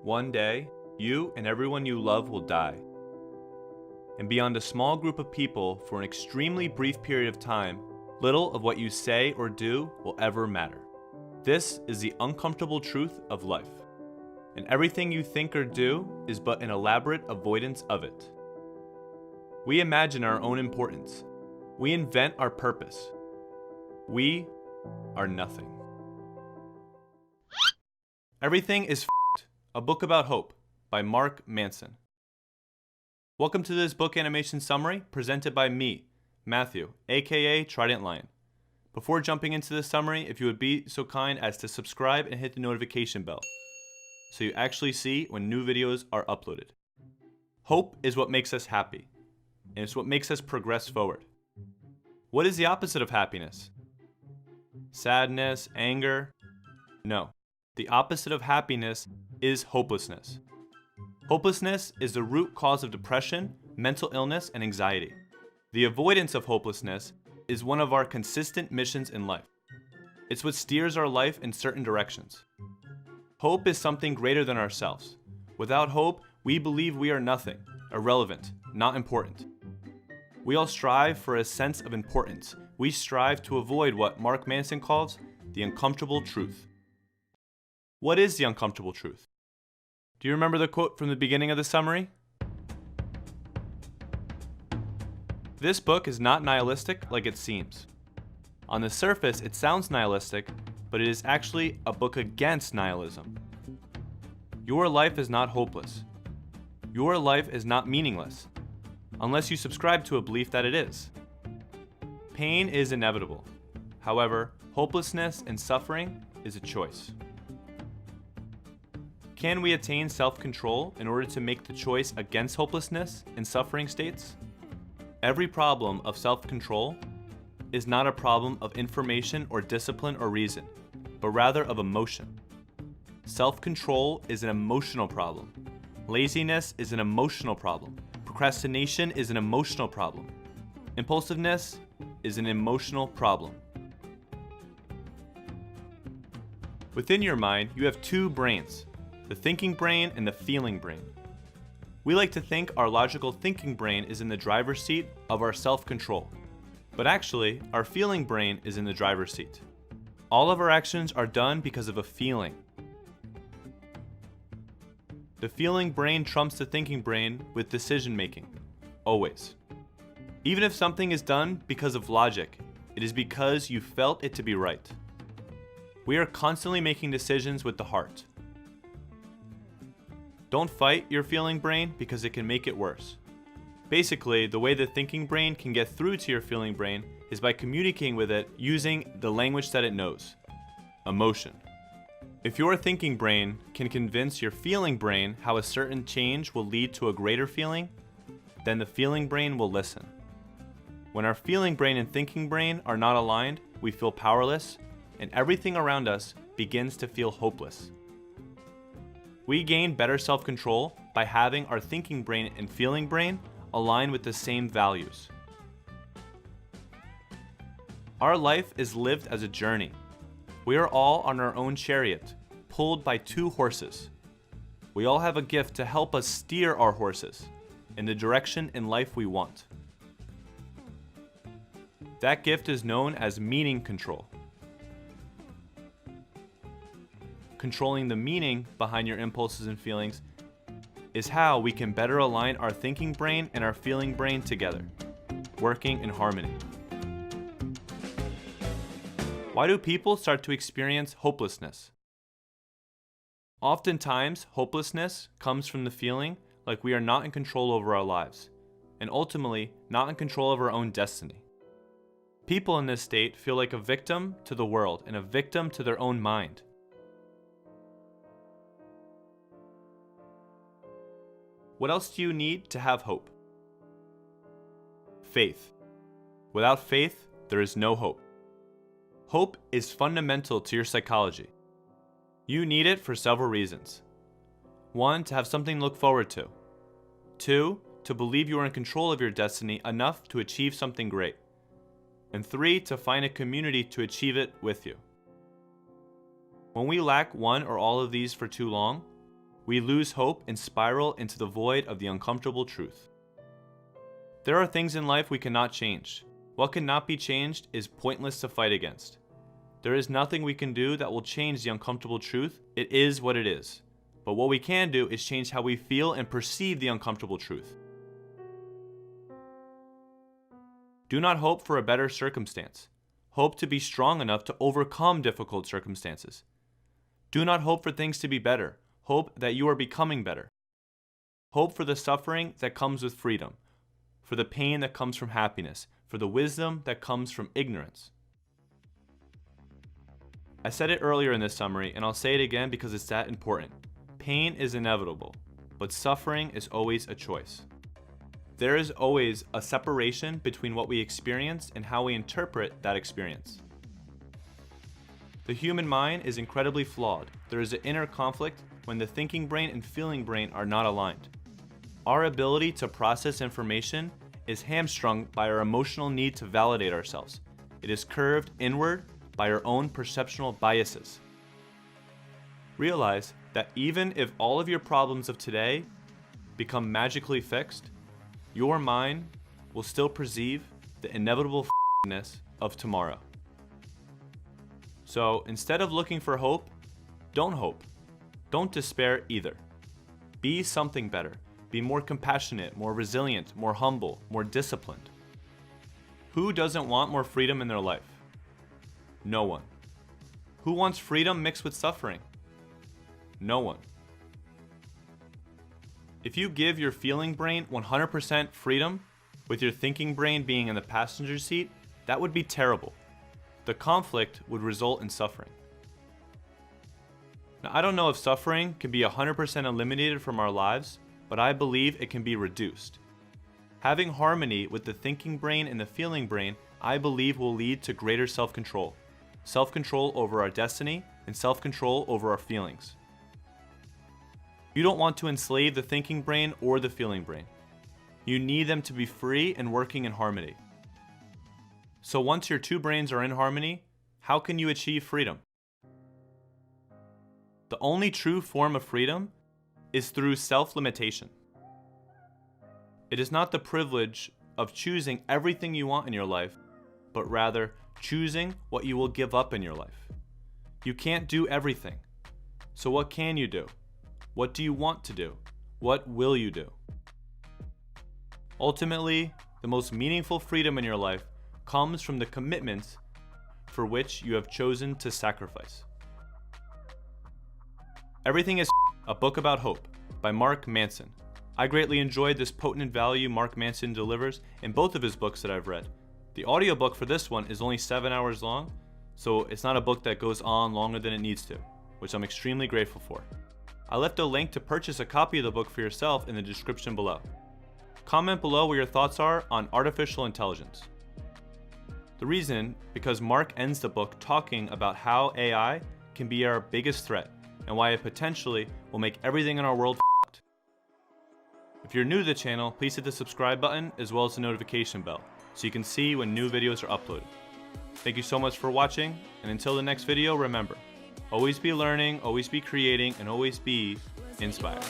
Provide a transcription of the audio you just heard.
One day, you and everyone you love will die. And beyond a small group of people for an extremely brief period of time, little of what you say or do will ever matter. This is the uncomfortable truth of life. And everything you think or do is but an elaborate avoidance of it. We imagine our own importance. We invent our purpose. We are nothing. Everything is F***ed, a book about hope by Mark Manson. Welcome to this book animation summary presented by me, Matthew, aka Trident Lion. Before jumping into the summary, if you would be so kind as to subscribe and hit the notification bell, so you actually see when new videos are uploaded. Hope is what makes us happy, and it's what makes us progress forward. What is the opposite of happiness? Sadness, anger? No. The opposite of happiness is hopelessness. Hopelessness is the root cause of depression, mental illness, and anxiety. The avoidance of hopelessness is one of our consistent missions in life. It's what steers our life in certain directions. Hope is something greater than ourselves. Without hope, we believe we are nothing, irrelevant, not important. We all strive for a sense of importance. We strive to avoid what Mark Manson calls the uncomfortable truth. What is the uncomfortable truth? Do you remember the quote from the beginning of the summary? This book is not nihilistic like it seems. On the surface, it sounds nihilistic, but it is actually a book against nihilism. Your life is not hopeless. Your life is not meaningless, unless you subscribe to a belief that it is. Pain is inevitable. However, hopelessness and suffering is a choice. Can we attain self-control in order to make the choice against hopelessness and suffering states? Every problem of self-control is not a problem of information or discipline or reason, but rather of emotion. Self-control is an emotional problem. Laziness is an emotional problem. Procrastination is an emotional problem. Impulsiveness is an emotional problem. Within your mind, you have two brains, the thinking brain and the feeling brain. We like to think our logical thinking brain is in the driver's seat of our self-control, but actually, our feeling brain is in the driver's seat. All of our actions are done because of a feeling. The feeling brain trumps the thinking brain with decision making, always. Even if something is done because of logic, it is because you felt it to be right. We are constantly making decisions with the heart. Don't fight your feeling brain because it can make it worse. Basically, the way the thinking brain can get through to your feeling brain is by communicating with it using the language that it knows, emotion. If your thinking brain can convince your feeling brain how a certain change will lead to a greater feeling, then the feeling brain will listen. When our feeling brain and thinking brain are not aligned, we feel powerless, and everything around us begins to feel hopeless. We gain better self-control by having our thinking brain and feeling brain align with the same values. Our life is lived as a journey. We are all on our own chariot, pulled by two horses. We all have a gift to help us steer our horses in the direction in life we want. That gift is known as meaning control. Controlling the meaning behind your impulses and feelings is how we can better align our thinking brain and our feeling brain together, working in harmony. Why do people start to experience hopelessness? Oftentimes, hopelessness comes from the feeling like we are not in control over our lives, and ultimately not in control of our own destiny. People in this state feel like a victim to the world and a victim to their own mind. What else do you need to have hope? Faith. Without faith, there is no hope. Hope is fundamental to your psychology. You need it for several reasons. 1, to have something to look forward to. 2, to believe you are in control of your destiny enough to achieve something great. And 3, to find a community to achieve it with you. When we lack one or all of these for too long, We lose hope and spiral into the void of the uncomfortable truth. There are things in life we cannot change. What cannot be changed is pointless to fight against. There is nothing we can do that will change the uncomfortable truth. It is what it is. But what we can do is change how we feel and perceive the uncomfortable truth. Do not hope for a better circumstance. Hope to be strong enough to overcome difficult circumstances. Do not hope for things to be better. Hope that you are becoming better. Hope for the suffering that comes with freedom, for the pain that comes from happiness, for the wisdom that comes from ignorance. I said it earlier in this summary, and I'll say it again because it's that important. Pain is inevitable, but suffering is always a choice. There is always a separation between what we experience and how we interpret that experience. The human mind is incredibly flawed. There is an inner conflict when the thinking brain and feeling brain are not aligned. Our ability to process information is hamstrung by our emotional need to validate ourselves. It is curved inward by our own perceptual biases. Realize that even if all of your problems of today become magically fixed, your mind will still perceive the inevitable f***ness of tomorrow. So instead of looking for hope, don't hope. Don't despair either. Be something better. Be more compassionate, more resilient, more humble, more disciplined. Who doesn't want more freedom in their life? No one. Who wants freedom mixed with suffering? No one. If you give your feeling brain 100% freedom, with your thinking brain being in the passenger seat, that would be terrible. The conflict would result in suffering. Now, I don't know if suffering can be 100% eliminated from our lives, but I believe it can be reduced. Having harmony with the thinking brain and the feeling brain, I believe will lead to greater self-control. Self-control over our destiny and self-control over our feelings. You don't want to enslave the thinking brain or the feeling brain. You need them to be free and working in harmony. So once your two brains are in harmony, how can you achieve freedom? The only true form of freedom is through self-limitation. It is not the privilege of choosing everything you want in your life, but rather choosing what you will give up in your life. You can't do everything. So what can you do? What do you want to do? What will you do? Ultimately, the most meaningful freedom in your life comes from the commitments for which you have chosen to sacrifice. Everything is a book about hope by Mark Manson. I greatly enjoyed this potent value Mark Manson delivers in both of his books that I've read. The audiobook for this one is only 7 hours long, so it's not a book that goes on longer than it needs to, which I'm extremely grateful for. I left a link to purchase a copy of the book for yourself in the description below. Comment below what your thoughts are on artificial intelligence. The reason, because Mark ends the book talking about how AI can be our biggest threat and why it potentially will make everything in our world f***ed. If you're new to the channel, please hit the subscribe button as well as the notification bell so you can see when new videos are uploaded. Thank you so much for watching, and until the next video, remember, always be learning, always be creating, and always be inspired.